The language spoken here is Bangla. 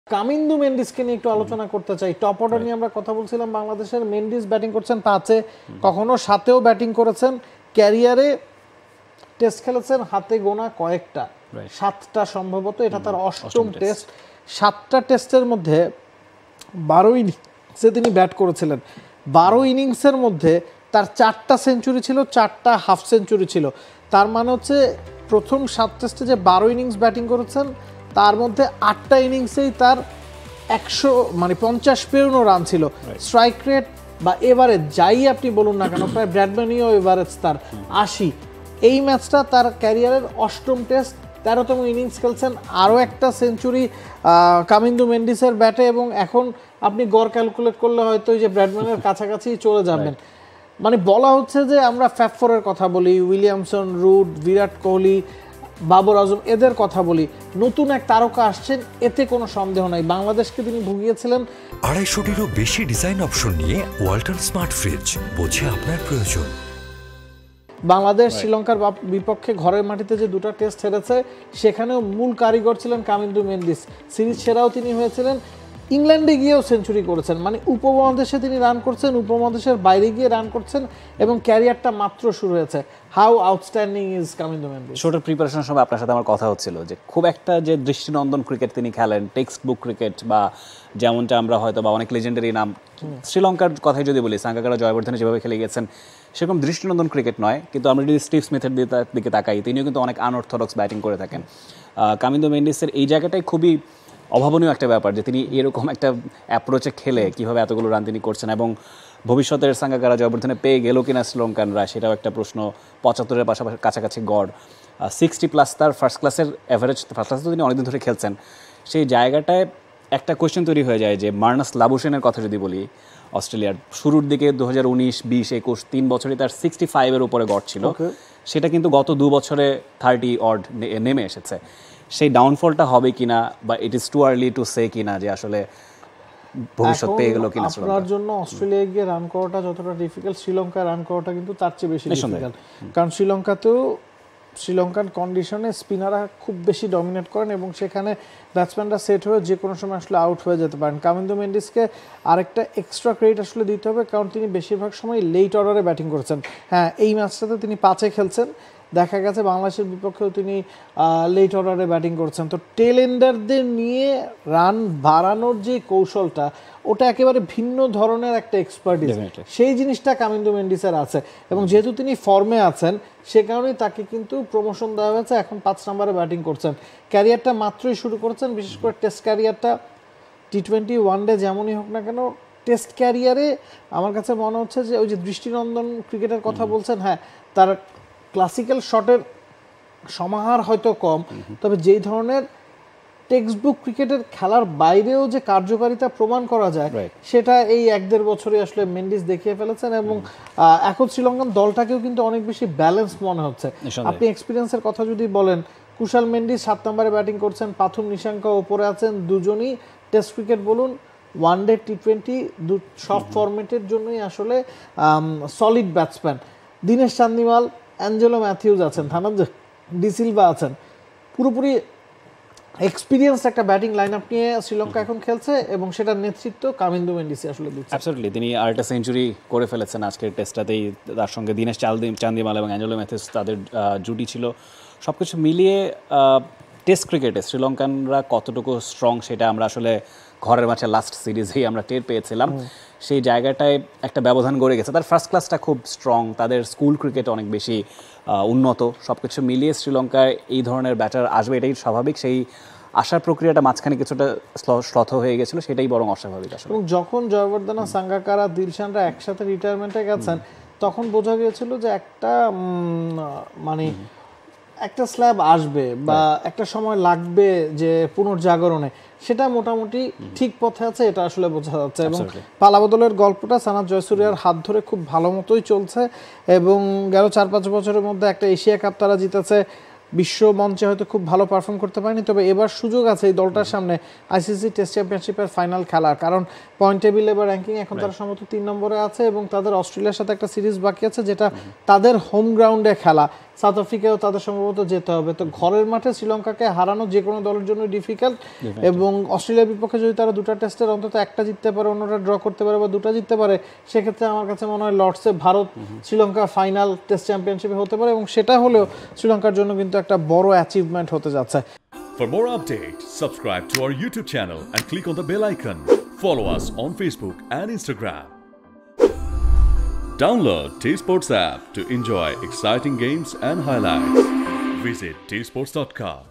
কামিন্দু মেন্ডিসকে নিয়ে একটু আলোচনা করতে চাই। টপ অর্ডার নিয়ে আমরা কথা বলছিলাম। বাংলাদেশের মেন্ডিস ব্যাটিং করছেন 5-এ, কখনো 7-এও ব্যাটিং করেছেন। ক্যারিয়ারে টেস্ট খেলেছেন হাতে গোনা কয়েকটা, 7টা সম্ভবত, এটা তার 8ম টেস্ট। 7টা টেস্টের মধ্যে 12 ইনিংসে তিনি ব্যাট করেছিলেন। 12 ইনিংসের মধ্যে তার 4টা সেঞ্চুরি ছিল, 4টা হাফ সেঞ্চুরি ছিল। তার মানে হচ্ছে প্রথম 7 টেস্টে যে 12 ইনিংস ব্যাটিং করেছেন তার মধ্যে 8টা ইনিংসেই তার 150 পেরোনো রান ছিল। স্ট্রাইক রেট বা এভারেজ যাই আপনি বলুন না কেন, প্রায় ব্র্যাডম্যানীয় এভারেজ তার 80। এই ম্যাচটা তার ক্যারিয়ারের 8ম টেস্ট, 13তম ইনিংস খেলছেন। আরও একটা সেঞ্চুরি কামিন্দু মেন্ডিসের ব্যাটে, এবং এখন আপনি গড় ক্যালকুলেট করলে হয়তো যে ব্র্যাডম্যানের কাছাকাছি চলে যাবেন। মানে বলা হচ্ছে যে আমরা ফ্যাব ফোরের কথা বলি, উইলিয়ামসন, রুড, বিরাট কোহলি, বাবর আজম, এদের কথা বলি। নতুন এক তারকা আসছেন, এতে কোনো সন্দেহ নাই। বাংলাদেশকে তিনি ভুগিয়েছিলেন। 250-টিরও বেশি ডিজাইন অপশন নিয়ে ওয়ালটন স্মার্ট ফ্রিজ, বোঝে আপনার প্রয়োজন। বাংলাদেশ শ্রীলঙ্কার বিপক্ষে ঘরের মাটিতে যে 2টা টেস্ট হেরেছে, সেখানেও মূল কারিগর ছিলেন কামিন্দু মেন্ডিস। সিরিজ সেরাও তিনি হয়েছিলেন। ইংল্যান্ডে গিয়েও সেঞ্চুরি করেছেন। মানে উপমহাদেশে তিনি রান করছেন, উপমহাদেশের বাইরে গিয়ে রান করছেন, এবং ক্যারিয়ারটা মাত্র শুরু হয়েছে। How outstanding is Kamindu Mendis. ছোট প্রিপারেশনের সময় আপনার সাথে আমার কথা হচ্ছিল যে খুব একটা যে দৃষ্টিনন্দন ক্রিকেট তিনি খেলেন, টেক্সট বুক ক্রিকেট, বা যেমনটা আমরা হয়তো বা অনেক লেজেন্ডারি নাম শ্রীলঙ্কার কথাই যদি বলি, সাঙ্গাকারা, জয়বর্ধনে যেভাবে খেলে গেছেন সেরকম দৃষ্টিনন্দন ক্রিকেট নয়। কিন্তু আমরা যদি স্টিভ স্মিথের দিকে তাকাই, তিনিও কিন্তু অনেক আনঅর্থোডক্স ব্যাটিং করে থাকেন। কামিন্দু মেন্ডিসের এই জায়গাটাই খুবই অভাবনীয় একটা ব্যাপার যে তিনি এরকম একটা অ্যাপ্রোচে খেলে কীভাবে এতগুলো রান তিনি করছেন, এবং ভবিষ্যতের সাঙ্গাকারা, জয়বর্ধনে পেয়ে গেল কিনা শ্রীলঙ্কানরা, সেটাও একটা প্রশ্ন। 75-এর পাশাপাশি কাছাকাছি গড়, 60+ তার ফার্স্ট ক্লাসের অ্যাভারেজ। ফার্স্ট ক্লাসে তো তিনি অনেকদিন ধরে খেলছেন। সেই জায়গাটায় একটা কোয়েশ্চেন তৈরি হয়ে যায় যে মার্নাস লাবুশেনের কথা যদি বলি, অস্ট্রেলিয়ার শুরুর দিকে 2019, 20, 21 3 বছরই তার 65-এর উপরে গড় ছিল। সেটা কিন্তু গত 2 বছরে 30 অড নেমে এসেছে। সেই ডাউনফলটা হবে কিনা, বা it is too early to say কিনা, যে আসলে ভবিষ্যৎ পেয়ে গেল কিনা। আপনার জন্য অস্ট্রেলিয়ায় গিয়ে রান করাটা যতটা ডিফিকাল্ট, শ্রীলঙ্কায় রান করাটা কিন্তু তার চেয়ে বেশি ডিফিকাল্ট। কারণ শ্রীলঙ্কাতেও শ্রীলঙ্কান কন্ডিশনে স্পিনাররা খুব বেশি ডমিনেট করেন, এবং সেখানে ব্যাটসম্যানরা সেট হয়ে যে কোনো সময় আসলে আউট হয়ে যেতে পারেন। কামিন্দু মেন্ডিসকে আরেকটা এক্সট্রা ক্রেডিট আসলে দিতে হবে, কারণ তিনি বেশিরভাগ সময় লেট অর্ডারে ব্যাটিং করেছেন। হ্যাঁ, এই ম্যাচটাতে তিনি 5-এ খেলছেন, দেখা গেছে বাংলাদেশের বিপক্ষেও তিনি লেট অর্ডারে ব্যাটিং করছেন। তো টেল এন্ডারদের নিয়ে রান বাড়ানোর যে কৌশলটা, ওটা একেবারে ভিন্ন ধরনের একটা এক্সপার্টিস। সেই জিনিসটা কামিন্দু মেন্ডিসের আছে, এবং যেহেতু তিনি ফর্মে আছেন সে কারণেই তাকে কিন্তু প্রমোশন দেওয়া হয়েছে। এখন 5 নম্বরে ব্যাটিং করছেন। ক্যারিয়ারটা মাত্রই শুরু করেছেন, বিশেষ করে টেস্ট ক্যারিয়ারটা। টি20, ওয়ানডে যেমনই হোক না কেন, টেস্ট ক্যারিয়ারে আমার কাছে মনে হচ্ছে যে ওই যে দৃষ্টিনন্দন ক্রিকেটের কথা বলছেন, হ্যাঁ, তার ক্লাসিক্যাল শটের সমাহার হয়তো কম, তবে যেই ধরনের টেক্সট বুক ক্রিকেটের খেলার বাইরেও যে কার্যকারিতা প্রমাণ করা যায়, সেটা এই 1-1.5 বছরে আসলে মেন্ডিস দেখিয়ে ফেলেছেন। এবং এখন শ্রীলঙ্কান দলটাকেও কিন্তু অনেক বেশি ব্যালেন্স মনে হচ্ছে। আপনি এক্সপিরিয়েন্সের কথা যদি বলেন, কুশাল মেন্ডিস 7 নম্বরে ব্যাটিং করছেন, পাথুম নিশাঙ্ক ওপরে আছেন। দুজনই টেস্ট ক্রিকেট বলুন, ওয়ানডে, টি20 সব ফরম্যাটের জন্যই আসলে solid batsman. Dinesh Chandimal, Angelo Mathews আছেন, থানাঞ্জয় ডি সিলভা আছেন। পুরোপুরি এক্সপিরিয়েন্স একটা ব্যাটিং লাইন আপ নিয়ে শ্রীলঙ্কা এখন খেলছে, এবং সেটার নেতৃত্ব কামিন্দু মেন্ডিসই আসলে দিচ্ছে। অ্যাবসলিউটলি, তিনি আরেকটা সেঞ্চুরি করে ফেলেছেন আজকের টেস্টটাতেই। তার সঙ্গে দীনেশ চান্দিমাল এবং অ্যাঞ্জেলো ম্যাথিউজ তাদের জুটি ছিল। সব কিছু মিলিয়ে টেস্ট ক্রিকেটে শ্রীলঙ্কানরা কতটুকু স্ট্রং, সেটা আমরা আসলে ঘরের মাঠে লাস্ট সিরিজেই আমরা টের পেয়েছিলাম। সেই জায়গাটায় একটা ব্যবধান গড়ে গেছে। তার ফার্স্ট ক্লাসটা খুব স্ট্রং, তাদের স্কুল ক্রিকেট অনেক বেশি উন্নত। সব কিছু মিলিয়ে শ্রীলঙ্কায় এই ধরনের ব্যাটার আসবে, এটাই স্বাভাবিক। সেই আসার প্রক্রিয়াটা মাঝখানে কিছুটা শ্লথ হয়ে গেছিল, সেটাই বরং অস্বাভাবিক আসলে। এবং যখন জয়বর্ধন, সাঙ্গাকারা, দিলশানরা একসাথে রিটায়ারমেন্টে গেছেন, তখন বোঝা গিয়েছিল যে একটা মানে একটা স্ল্যাব আসবে বা একটা সময় লাগবে যে পুনর্জাগরণে, সেটা মোটামুটি ঠিক পথে আছে, এটা আসলে বোঝা যাচ্ছে। এবং পালাবদলের গল্পটা সানাত জয়সূরিয়ার হাত ধরে খুব ভালো মতোই চলছে, এবং গেল 4-5 বছরের মধ্যে একটা এশিয়া কাপ তারা জিতেছে। বিশ্ব মঞ্চে হয়তো খুব ভালো পারফর্ম করতে পারেনি, তবে এবার সুযোগ আছে এই দলটার সামনে আইসিসি টেস্ট চ্যাম্পিয়নশিপের ফাইনাল খেলার। কারণ পয়েন্ট টেবিলে বা র্যাঙ্কিং এখন তারা সম্ভবত 3 নম্বরে আছে, এবং তাদের অস্ট্রেলিয়ার সাথে একটা সিরিজ বাকি আছে, যেটা তাদের হোম গ্রাউন্ডে খেলা। সাউথ আফ্রিকাও তাদের সম্ভবত যেতে হবে। তো ঘরের মাঠে শ্রীলঙ্কাকে হারানো যে কোনো দলের জন্য ডিফিকাল্ট, এবং অস্ট্রেলিয়ার বিপক্ষে যদি তারা 2টা টেস্টের অন্তত একটা জিততে পারে, অন্যটা ড্র করতে পারে বা 2টা জিততে পারে, সেক্ষেত্রে আমার কাছে মনে হয় লর্ডসে ভারত শ্রীলঙ্কা ফাইনাল টেস্ট চ্যাম্পিয়নশিপে হতে পারে, এবং সেটা হলেও শ্রীলঙ্কার জন্য কিন্তু একটা বড় অ্যাচিভমেন্ট হতে যাচ্ছে। For more updates, subscribe to our YouTube channel and click on the bell icon. Follow us on Facebook and Instagram. Download T-Sports app to enjoy exciting games and highlights. Visit tsports.com.